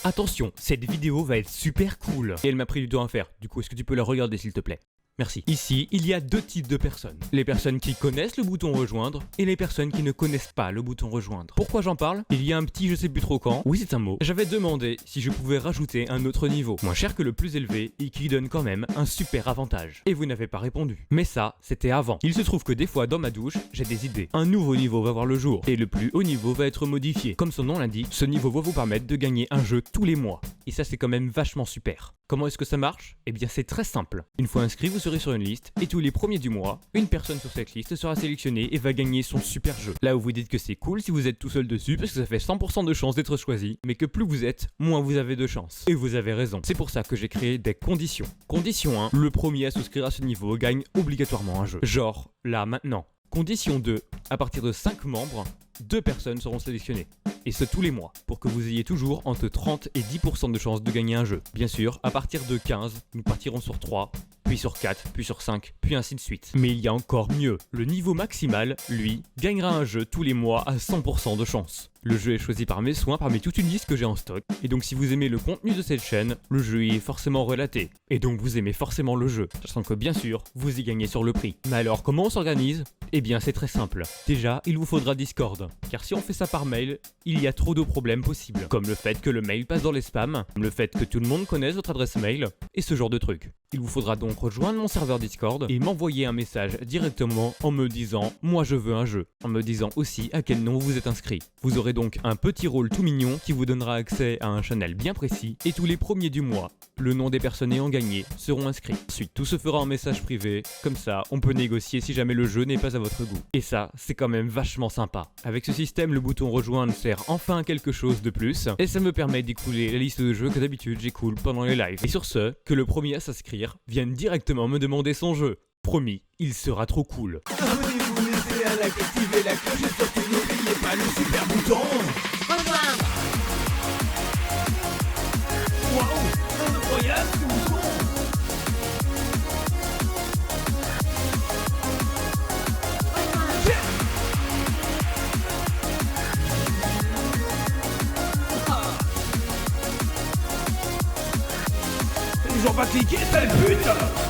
Attention, cette vidéo va être super cool. Et elle m'a pris du temps à faire, du coup est-ce que tu peux la regarder s'il te plaît ? Merci. Ici, il y a deux types de personnes. Les personnes qui connaissent le bouton rejoindre et les personnes qui ne connaissent pas le bouton rejoindre. Pourquoi j'en parle ? Il y a un petit je sais plus trop quand, oui c'est un mot, j'avais demandé si je pouvais rajouter un autre niveau, moins cher que le plus élevé et qui donne quand même un super avantage. Et vous n'avez pas répondu. Mais ça, c'était avant. Il se trouve que des fois dans ma douche, j'ai des idées. Un nouveau niveau va voir le jour et le plus haut niveau va être modifié. Comme son nom l'indique, ce niveau va vous permettre de gagner un jeu tous les mois. Et ça c'est quand même vachement super. Comment est-ce que ça marche ? Eh bien c'est très simple. Une fois inscrit, vous serez sur une liste et tous les premiers du mois, une personne sur cette liste sera sélectionnée et va gagner son super jeu. Là où vous dites que c'est cool si vous êtes tout seul dessus parce que ça fait 100% de chance d'être choisi, mais que plus vous êtes, moins vous avez de chance. Et vous avez raison. C'est pour ça que j'ai créé des conditions. Condition 1, le premier à souscrire à ce niveau gagne obligatoirement un jeu. Genre, là maintenant. Condition 2, à partir de 5 membres, 2 personnes seront sélectionnées. Et ce tous les mois, pour que vous ayez toujours entre 30 et 10% de chance de gagner un jeu. Bien sûr, à partir de 15, nous partirons sur 3, puis sur 4, puis sur 5, puis ainsi de suite. Mais il y a encore mieux. Le niveau maximal, lui, gagnera un jeu tous les mois à 100% de chance. Le jeu est choisi par mes soins parmi toute une liste que j'ai en stock. Et donc si vous aimez le contenu de cette chaîne, le jeu y est forcément relaté. Et donc vous aimez forcément le jeu, sachant que bien sûr, vous y gagnez sur le prix. Mais alors comment on s'organise ? Eh bien c'est très simple. Déjà, il vous faudra Discord. Car si on fait ça par mail, il y a trop de problèmes possibles. Comme le fait que le mail passe dans les spams, le fait que tout le monde connaisse votre adresse mail, et ce genre de trucs. Il vous faudra donc rejoindre mon serveur Discord et m'envoyer un message directement en me disant « Moi je veux un jeu », en me disant aussi à quel nom vous êtes inscrit. Vous aurez donc un petit rôle tout mignon qui vous donnera accès à un channel bien précis et tous les premiers du mois, le nom des personnes ayant gagné seront inscrits. Ensuite, tout se fera en message privé, comme ça on peut négocier si jamais le jeu n'est pas à votre goût. Et ça, c'est quand même vachement sympa. Avec ce système, le bouton rejoindre sert enfin à quelque chose de plus et ça me permet d'écouler la liste de jeux que d'habitude j'écoule pendant les lives. Et sur ce, que le premier à s'inscrire vienne directement me demander son jeu. Promis, il sera trop cool. Abonnez-vous, mettez à like, activez la cloche et surtout n'oubliez pas le super bouton. Rejoindre. Waouh, incroyable ce bouton. Toujours pas cliqué, sale pute.